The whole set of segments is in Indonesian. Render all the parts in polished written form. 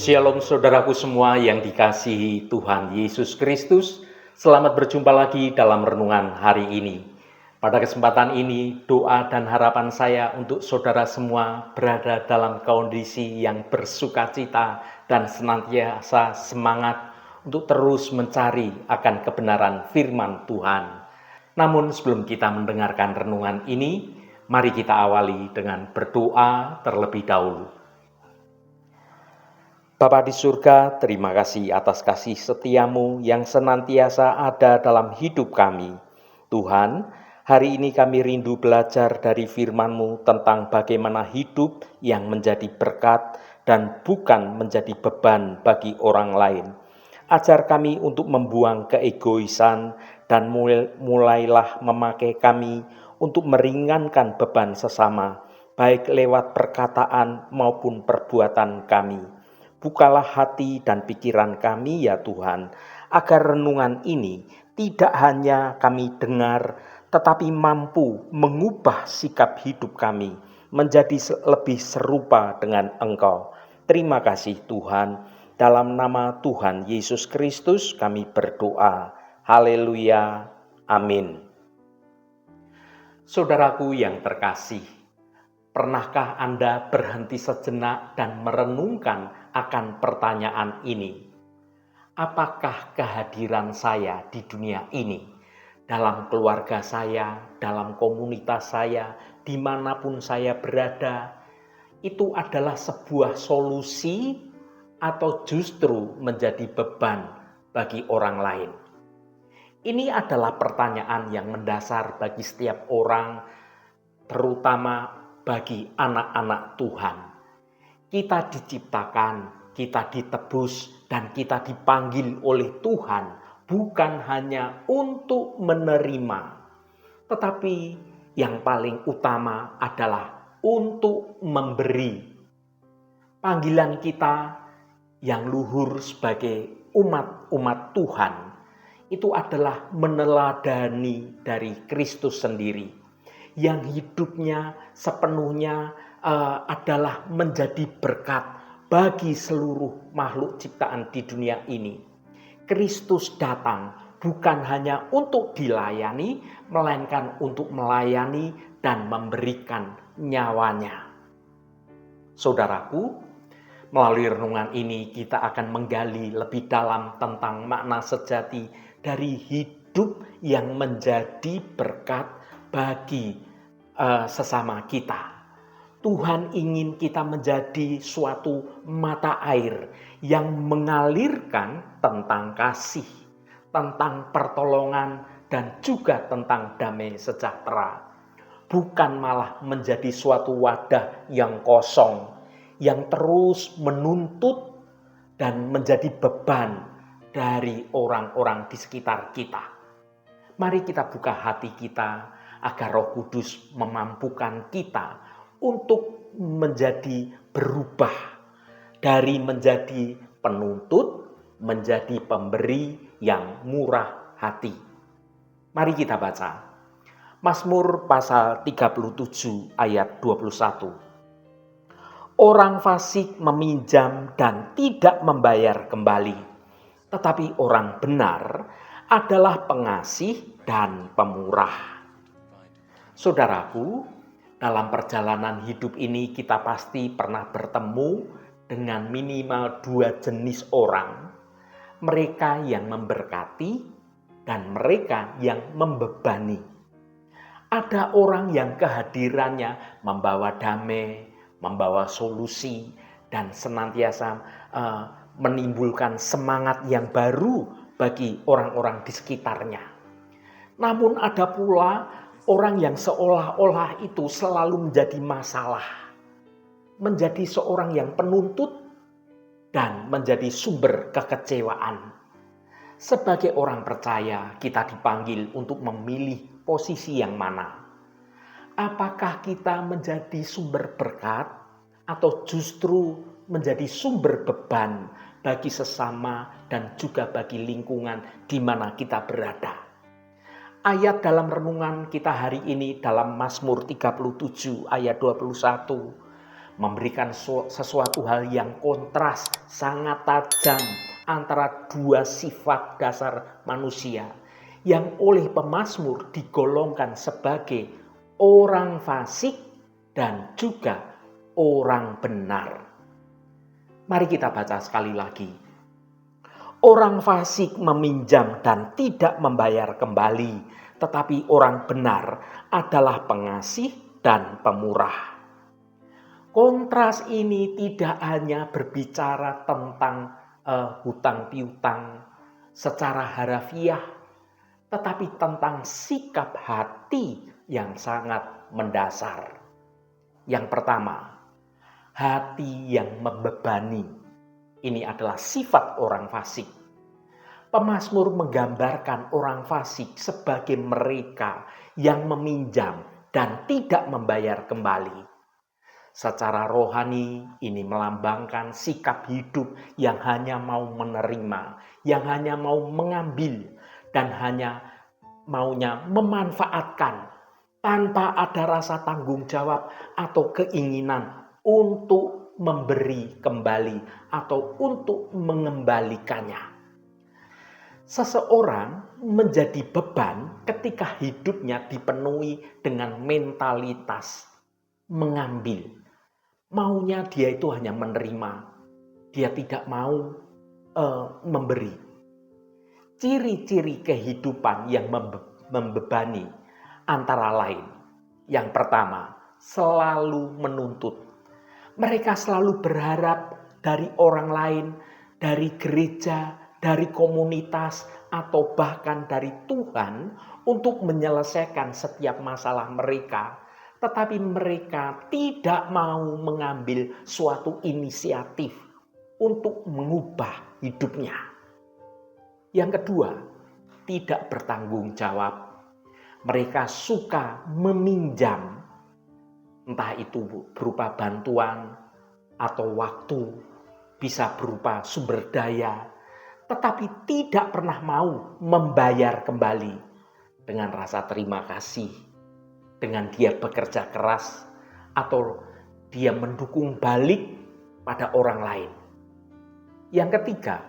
Shalom saudaraku semua yang dikasihi Tuhan Yesus Kristus. Selamat berjumpa lagi dalam renungan hari ini. Pada kesempatan ini, doa dan harapan saya untuk saudara semua berada dalam kondisi yang bersukacita dan senantiasa semangat untuk terus mencari akan kebenaran firman Tuhan. Namun sebelum kita mendengarkan renungan ini, mari kita awali dengan berdoa terlebih dahulu. Bapa di surga, terima kasih atas kasih setiamu yang senantiasa ada dalam hidup kami. Tuhan, hari ini kami rindu belajar dari firman-Mu tentang bagaimana hidup yang menjadi berkat dan bukan menjadi beban bagi orang lain. Ajar kami untuk membuang keegoisan dan mulailah memakai kami untuk meringankan beban sesama, baik lewat perkataan maupun perbuatan kami. Bukalah hati dan pikiran kami ya Tuhan, agar renungan ini tidak hanya kami dengar, tetapi mampu mengubah sikap hidup kami menjadi lebih serupa dengan Engkau. Terima kasih Tuhan, dalam nama Tuhan Yesus Kristus kami berdoa. Haleluya, amin. Saudaraku yang terkasih, pernahkah Anda berhenti sejenak dan merenungkan akan pertanyaan ini? Apakah kehadiran saya di dunia ini, dalam keluarga saya, dalam komunitas saya, dimanapun saya berada, itu adalah sebuah solusi atau justru menjadi beban bagi orang lain? Ini adalah pertanyaan yang mendasar bagi setiap orang, terutama bagi anak-anak Tuhan. Kita diciptakan, kita ditebus, dan kita dipanggil oleh Tuhan bukan hanya untuk menerima, tetapi yang paling utama adalah untuk memberi. Panggilan kita yang luhur sebagai umat Tuhan itu adalah meneladani dari Kristus sendiri, yang hidupnya sepenuhnya adalah menjadi berkat bagi seluruh makhluk ciptaan di dunia ini. Kristus datang bukan hanya untuk dilayani, melainkan untuk melayani dan memberikan nyawanya. Saudaraku, melalui renungan ini kita akan menggali lebih dalam tentang makna sejati dari hidup yang menjadi berkat bagi sesama kita. Tuhan ingin kita menjadi suatu mata air yang mengalirkan tentang kasih, tentang pertolongan, dan juga tentang damai sejahtera. Bukan malah menjadi suatu wadah yang kosong, yang terus menuntut dan menjadi beban dari orang-orang di sekitar kita. Mari kita buka hati kita agar Roh Kudus memampukan kita untuk menjadi berubah dari menjadi penuntut menjadi pemberi yang murah hati. Mari kita baca Mazmur pasal 37 ayat 21. Orang fasik meminjam dan tidak membayar kembali, tetapi orang benar adalah pengasih dan pemurah. Saudaraku, dalam perjalanan hidup ini kita pasti pernah bertemu dengan minimal 2 jenis orang. Mereka yang memberkati dan mereka yang membebani. Ada orang yang kehadirannya membawa damai, membawa solusi, dan senantiasa menimbulkan semangat yang baru bagi orang-orang di sekitarnya. Namun ada pula orang yang seolah-olah itu selalu menjadi masalah, menjadi seorang yang penuntut dan menjadi sumber kekecewaan. Sebagai orang percaya, kita dipanggil untuk memilih posisi yang mana. Apakah kita menjadi sumber berkat atau justru menjadi sumber beban bagi sesama dan juga bagi lingkungan di mana kita berada? Ayat dalam renungan kita hari ini dalam Mazmur 37 ayat 21 memberikan sesuatu hal yang kontras, sangat tajam antara dua sifat dasar manusia yang oleh pemazmur digolongkan sebagai orang fasik dan juga orang benar. Mari kita baca sekali lagi. Orang fasik meminjam dan tidak membayar kembali, tetapi orang benar adalah pengasih dan pemurah. Kontras ini tidak hanya berbicara tentang hutang piutang secara harafiah, tetapi tentang sikap hati yang sangat mendasar. Yang pertama, hati yang membebani. Ini adalah sifat orang fasik. Pemazmur menggambarkan orang fasik sebagai mereka yang meminjam dan tidak membayar kembali. Secara rohani ini melambangkan sikap hidup yang hanya mau menerima, yang hanya mau mengambil, dan hanya maunya memanfaatkan tanpa ada rasa tanggung jawab atau keinginan untuk memberi kembali atau untuk mengembalikannya. Seseorang menjadi beban ketika hidupnya dipenuhi dengan mentalitas mengambil. Maunya dia itu hanya menerima, dia tidak mau memberi. Ciri-ciri kehidupan yang membebani antara lain. Yang pertama, selalu menuntut. Mereka selalu berharap dari orang lain, dari gereja, dari komunitas, atau bahkan dari Tuhan untuk menyelesaikan setiap masalah mereka. Tetapi mereka tidak mau mengambil suatu inisiatif untuk mengubah hidupnya. Yang kedua, tidak bertanggung jawab. Mereka suka meminjam, entah itu berupa bantuan atau waktu, bisa berupa sumber daya, tetapi tidak pernah mau membayar kembali dengan rasa terima kasih, dengan dia bekerja keras atau dia mendukung balik pada orang lain. Yang ketiga,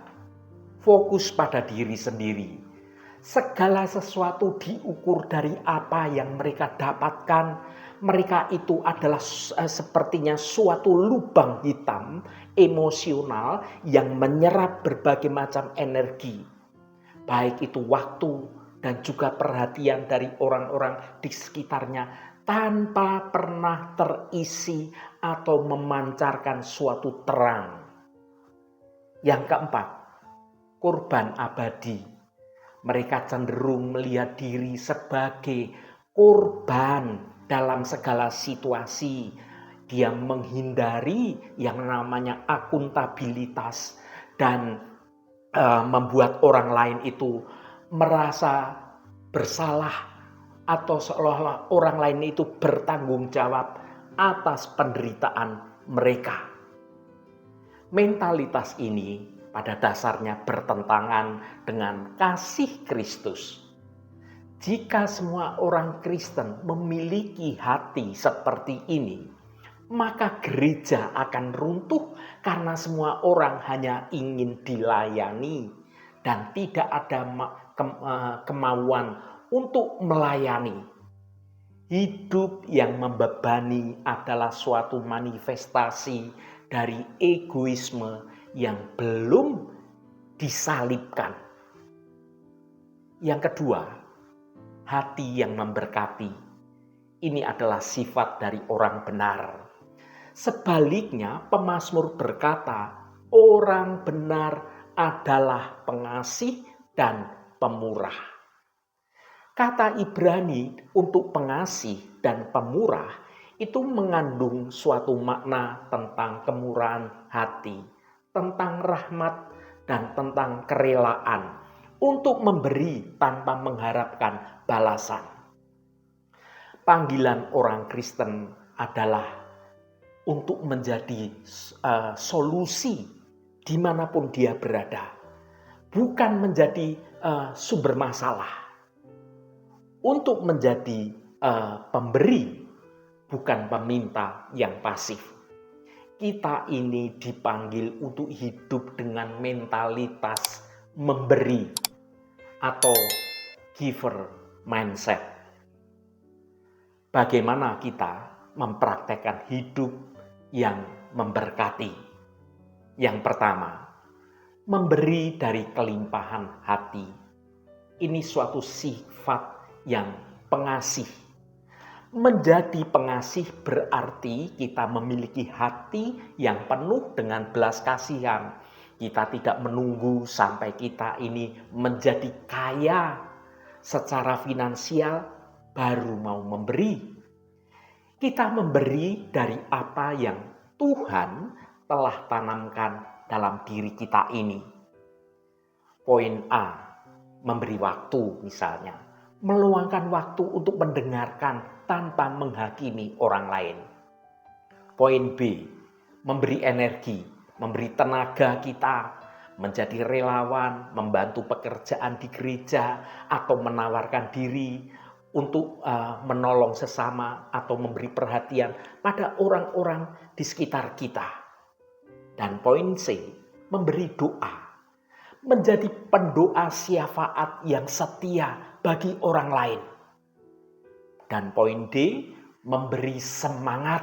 fokus pada diri sendiri. Segala sesuatu diukur dari apa yang mereka dapatkan. Mereka itu adalah sepertinya suatu lubang hitam emosional yang menyerap berbagai macam energi. Baik itu waktu dan juga perhatian dari orang-orang di sekitarnya tanpa pernah terisi atau memancarkan suatu terang. Yang keempat, korban abadi. Mereka cenderung melihat diri sebagai korban dalam segala situasi. Dia menghindari yang namanya akuntabilitas dan membuat orang lain itu merasa bersalah atau seolah-olah orang lain itu bertanggung jawab atas penderitaan mereka. Mentalitas ini pada dasarnya bertentangan dengan kasih Kristus. Jika semua orang Kristen memiliki hati seperti ini, maka gereja akan runtuh karena semua orang hanya ingin dilayani dan tidak ada kemauan untuk melayani. Hidup yang membebani adalah suatu manifestasi dari egoisme yang belum disalibkan. Yang kedua, hati yang memberkati. Ini adalah sifat dari orang benar. Sebaliknya, pemazmur berkata, orang benar adalah pengasih dan pemurah. Kata Ibrani untuk pengasih dan pemurah itu mengandung suatu makna tentang kemurahan hati, tentang rahmat dan tentang kerelaan untuk memberi tanpa mengharapkan balasan. Panggilan orang Kristen adalah untuk menjadi solusi dimanapun dia berada, bukan menjadi sumber masalah. Untuk menjadi pemberi, bukan peminta yang pasif. kita ini dipanggil untuk hidup dengan mentalitas memberi atau giver mindset. Bagaimana kita mempraktekkan hidup yang memberkati? Yang pertama, memberi dari kelimpahan hati. Ini suatu sifat yang pengasih. Menjadi pengasih berarti kita memiliki hati yang penuh dengan belas kasihan. Kita tidak menunggu sampai kita ini menjadi kaya secara finansial baru mau memberi. Kita memberi dari apa yang Tuhan telah tanamkan dalam diri kita ini. Poin A, memberi waktu misalnya. Meluangkan waktu untuk mendengarkan tanpa menghakimi orang lain. Poin B, memberi energi, memberi tenaga kita, menjadi relawan, membantu pekerjaan di gereja, atau menawarkan diri untuk menolong sesama atau memberi perhatian pada orang-orang di sekitar kita. Dan poin C, memberi doa. Menjadi pendoa syafaat yang setia bagi orang lain. Dan poin D, memberi semangat,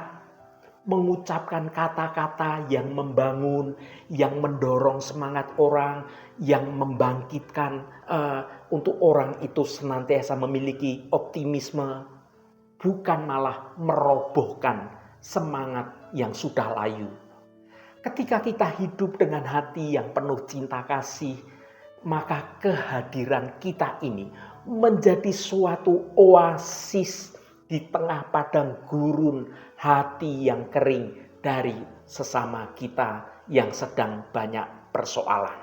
mengucapkan kata-kata yang membangun, yang mendorong semangat orang, yang membangkitkan untuk orang itu senantiasa memiliki optimisme, bukan malah merobohkan semangat yang sudah layu. Ketika kita hidup dengan hati yang penuh cinta kasih, maka kehadiran kita ini menjadi suatu oasis di tengah padang gurun hati yang kering dari sesama kita yang sedang banyak persoalan.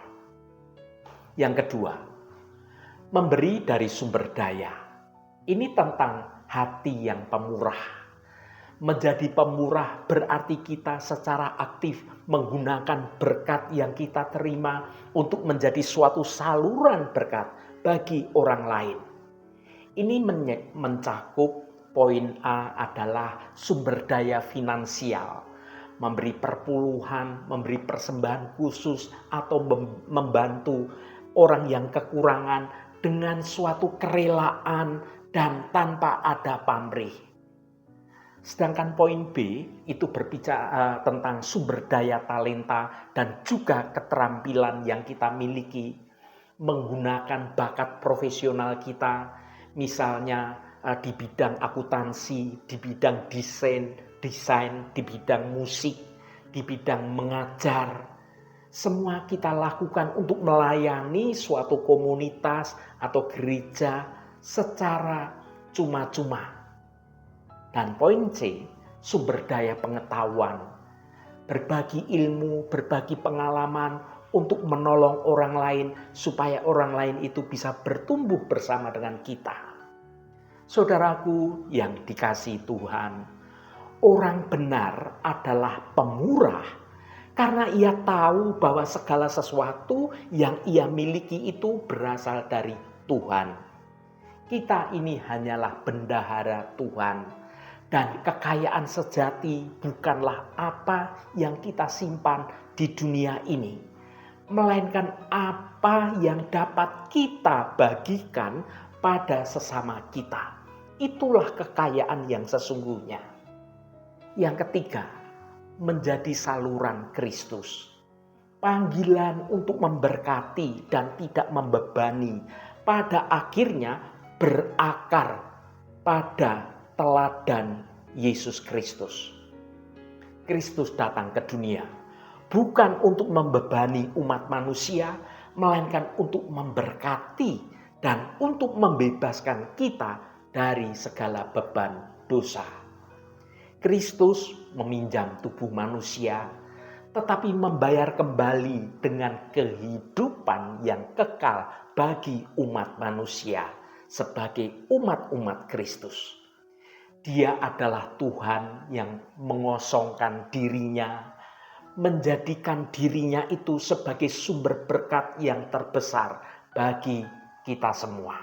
Yang kedua, memberi dari sumber daya. Ini tentang hati yang pemurah. Menjadi pemurah berarti kita secara aktif menggunakan berkat yang kita terima untuk menjadi suatu saluran berkat bagi orang lain. Ini mencakup poin A adalah sumber daya finansial. Memberi perpuluhan, memberi persembahan khusus atau membantu orang yang kekurangan dengan suatu kerelaan dan tanpa ada pamrih. Sedangkan poin B itu berbicara tentang sumber daya talenta dan juga keterampilan yang kita miliki. Menggunakan bakat profesional kita, misalnya di bidang akuntansi, di bidang desain, di bidang musik, di bidang mengajar. Semua kita lakukan untuk melayani suatu komunitas atau gereja secara cuma-cuma. Dan poin C, sumber daya pengetahuan. Berbagi ilmu, berbagi pengalaman untuk menolong orang lain supaya orang lain itu bisa bertumbuh bersama dengan kita. Saudaraku yang dikasihi Tuhan, orang benar adalah pemurah karena ia tahu bahwa segala sesuatu yang ia miliki itu berasal dari Tuhan. Kita ini hanyalah bendahara Tuhan. Dan kekayaan sejati bukanlah apa yang kita simpan di dunia ini, melainkan apa yang dapat kita bagikan pada sesama kita. Itulah kekayaan yang sesungguhnya. Yang ketiga, menjadi saluran Kristus. Panggilan untuk memberkati dan tidak membebani pada akhirnya berakar pada teladan Yesus Kristus. Kristus datang ke dunia bukan untuk membebani umat manusia, melainkan untuk memberkati dan untuk membebaskan kita dari segala beban dosa. Kristus meminjam tubuh manusia, tetapi membayar kembali dengan kehidupan yang kekal bagi umat manusia sebagai umat-umat Kristus. Dia adalah Tuhan yang mengosongkan dirinya, menjadikan dirinya itu sebagai sumber berkat yang terbesar bagi kita semua.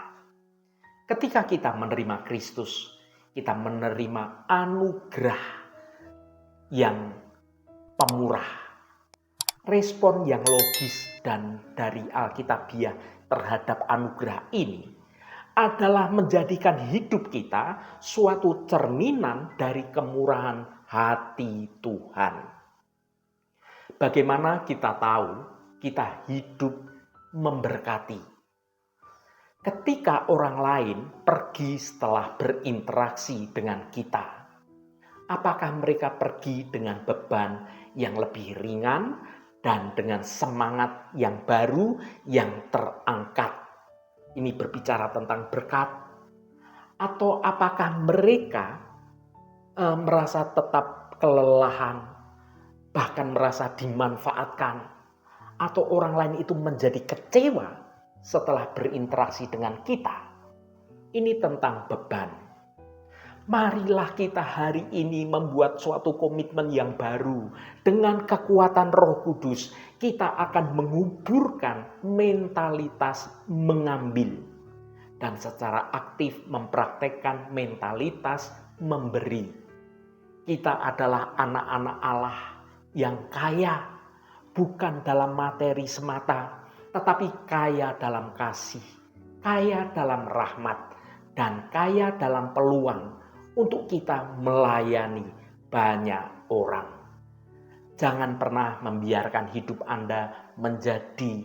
Ketika kita menerima Kristus, kita menerima anugerah yang pemurah. Respon yang logis dan dari Alkitabiah terhadap anugerah ini adalah menjadikan hidup kita suatu cerminan dari kemurahan hati Tuhan. Bagaimana kita tahu kita hidup memberkati? Ketika orang lain pergi setelah berinteraksi dengan kita, apakah mereka pergi dengan beban yang lebih ringan dan dengan semangat yang baru yang terangkat? Ini berbicara tentang berkat. Atau apakah mereka merasa tetap kelelahan, bahkan merasa dimanfaatkan, atau orang lain itu menjadi kecewa setelah berinteraksi dengan kita? Ini tentang beban. Marilah kita hari ini membuat suatu komitmen yang baru. Dengan kekuatan Roh Kudus, kita akan menguburkan mentalitas mengambil dan secara aktif mempraktekkan mentalitas memberi. Kita adalah anak-anak Allah yang kaya, bukan dalam materi semata, tetapi kaya dalam kasih, kaya dalam rahmat, dan kaya dalam peluang untuk kita melayani banyak orang. Jangan pernah membiarkan hidup Anda menjadi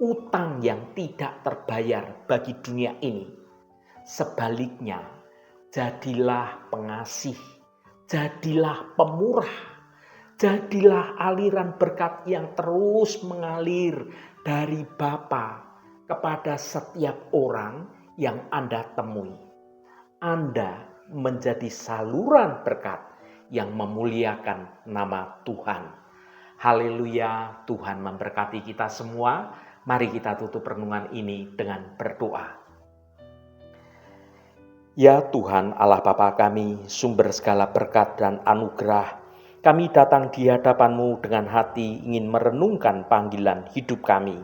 utang yang tidak terbayar bagi dunia ini. Sebaliknya, jadilah pengasih, jadilah pemurah, jadilah aliran berkat yang terus mengalir dari Bapa kepada setiap orang yang Anda temui. Anda menjadi saluran berkat yang memuliakan nama Tuhan. Haleluya, Tuhan memberkati kita semua. Mari kita tutup renungan ini dengan berdoa. Ya Tuhan Allah Bapa kami, sumber segala berkat dan anugerah, kami datang di hadapan-Mu dengan hati ingin merenungkan panggilan hidup kami.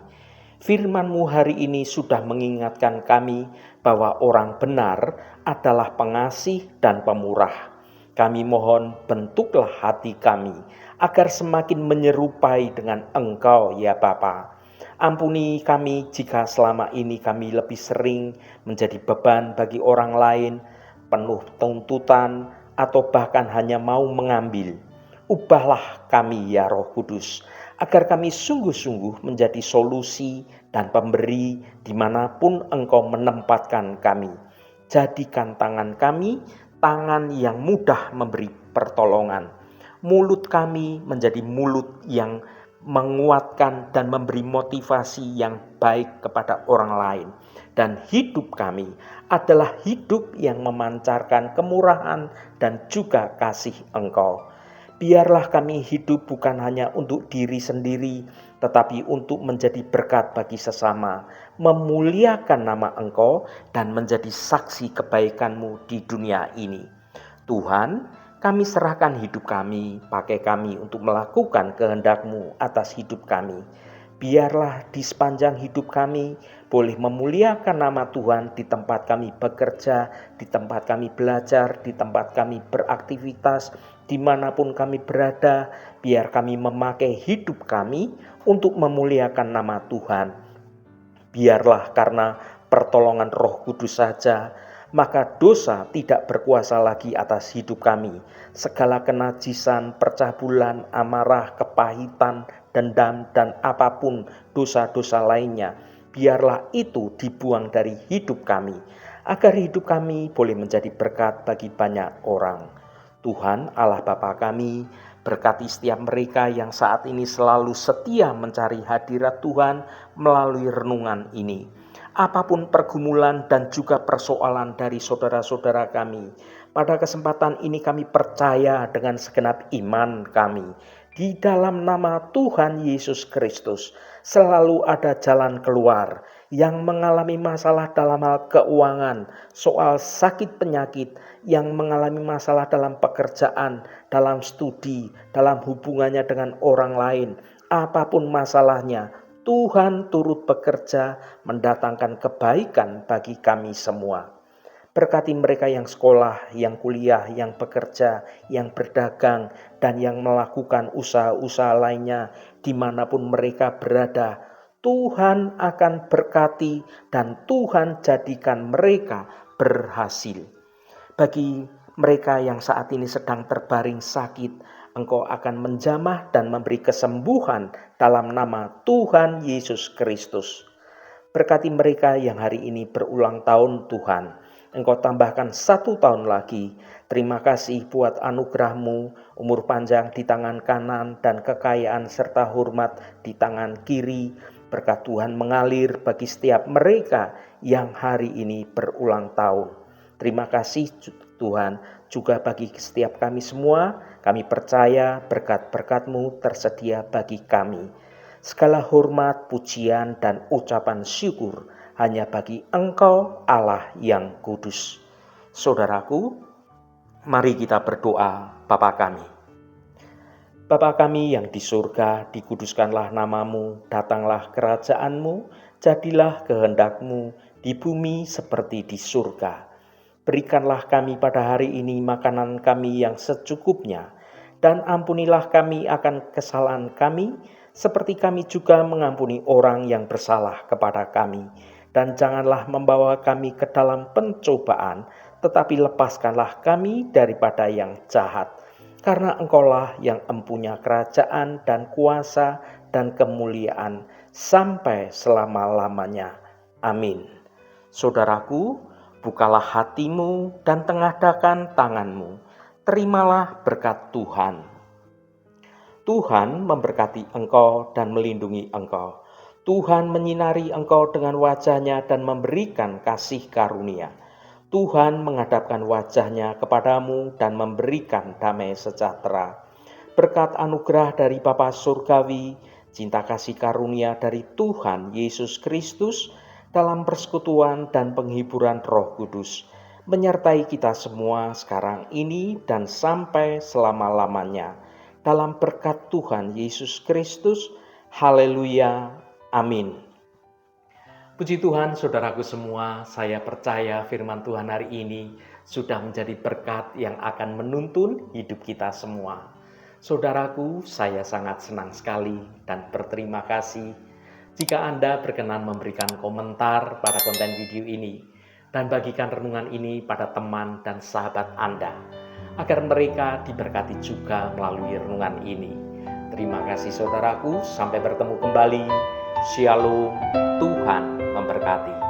Firman-Mu hari ini sudah mengingatkan kami bahwa orang benar adalah pengasih dan pemurah. Kami mohon bentuklah hati kami agar semakin menyerupai dengan Engkau ya Bapa. Ampuni kami jika selama ini kami lebih sering menjadi beban bagi orang lain, penuh tuntutan atau bahkan hanya mau mengambil. Ubahlah kami ya Roh Kudus, agar kami sungguh-sungguh menjadi solusi dan pemberi dimanapun Engkau menempatkan kami. Jadikan tangan kami tangan yang mudah memberi pertolongan. Mulut kami menjadi mulut yang menguatkan dan memberi motivasi yang baik kepada orang lain. Dan hidup kami adalah hidup yang memancarkan kemurahan dan juga kasih Engkau. Biarlah kami hidup bukan hanya untuk diri sendiri, tetapi untuk menjadi berkat bagi sesama, memuliakan nama Engkau, dan menjadi saksi kebaikan-Mu di dunia ini. Tuhan, kami serahkan hidup kami, pakai kami untuk melakukan kehendak-Mu atas hidup kami. Biarlah di sepanjang hidup kami boleh memuliakan nama Tuhan di tempat kami bekerja, di tempat kami belajar, di tempat kami beraktivitas, dimanapun kami berada. Biar kami memakai hidup kami untuk memuliakan nama Tuhan. Biarlah karena pertolongan Roh Kudus saja, maka dosa tidak berkuasa lagi atas hidup kami. Segala kenajisan, percabulan, amarah, kepahitan, dendam, dan apapun dosa-dosa lainnya, biarlah itu dibuang dari hidup kami, agar hidup kami boleh menjadi berkat bagi banyak orang. Tuhan Allah Bapa kami, berkati setiap mereka yang saat ini selalu setia mencari hadirat Tuhan melalui renungan ini. Apapun pergumulan dan juga persoalan dari saudara-saudara kami, pada kesempatan ini kami percaya dengan segenap iman kami, di dalam nama Tuhan Yesus Kristus selalu ada jalan keluar. Yang mengalami masalah dalam hal keuangan, soal sakit penyakit, yang mengalami masalah dalam pekerjaan, dalam studi, dalam hubungannya dengan orang lain, apapun masalahnya, Tuhan turut bekerja mendatangkan kebaikan bagi kami semua. Berkati mereka yang sekolah, yang kuliah, yang bekerja, yang berdagang, dan yang melakukan usaha-usaha lainnya dimanapun mereka berada. Tuhan akan berkati dan Tuhan jadikan mereka berhasil. Bagi mereka yang saat ini sedang terbaring sakit, Engkau akan menjamah dan memberi kesembuhan dalam nama Tuhan Yesus Kristus. Berkati mereka yang hari ini berulang tahun Tuhan. Engkau tambahkan 1 tahun lagi. Terima kasih buat anugerah-Mu, umur panjang di tangan kanan dan kekayaan serta hormat di tangan kiri. Berkat Tuhan mengalir bagi setiap mereka yang hari ini berulang tahun. Terima kasih Tuhan juga bagi setiap kami semua. Kami percaya berkat-berkat-Mu tersedia bagi kami. Segala hormat, pujian, dan ucapan syukur hanya bagi Engkau Allah yang kudus. Saudaraku, mari kita berdoa. Bapa kami. Bapa kami yang di surga, dikuduskanlah namamu, datanglah kerajaan-Mu, jadilah kehendak-Mu di bumi seperti di surga. Berikanlah kami pada hari ini makanan kami yang secukupnya, dan ampunilah kami akan kesalahan kami, seperti kami juga mengampuni orang yang bersalah kepada kami. Dan janganlah membawa kami ke dalam pencobaan, tetapi lepaskanlah kami daripada yang jahat. Karena Engkaulah yang empunya kerajaan dan kuasa dan kemuliaan sampai selama-lamanya. Amin. Saudaraku, bukalah hatimu dan tengadahkan tanganmu. Terimalah berkat Tuhan. Tuhan memberkati engkau dan melindungi engkau. Tuhan menyinari engkau dengan wajah-Nya dan memberikan kasih karunia. Tuhan menghadapkan wajah-Nya kepadamu dan memberikan damai sejahtera. Berkat anugerah dari Bapa Surgawi, cinta kasih karunia dari Tuhan Yesus Kristus, dalam persekutuan dan penghiburan Roh Kudus, menyertai kita semua sekarang ini dan sampai selama-lamanya. Dalam berkat Tuhan Yesus Kristus, haleluya, amin. Puji Tuhan, saudaraku semua, saya percaya firman Tuhan hari ini sudah menjadi berkat yang akan menuntun hidup kita semua. Saudaraku, saya sangat senang sekali dan berterima kasih jika Anda berkenan memberikan komentar pada konten video ini dan bagikan renungan ini pada teman dan sahabat Anda, agar mereka diberkati juga melalui renungan ini. Terima kasih saudaraku, sampai bertemu kembali. Shalom, Tuhan memberkati.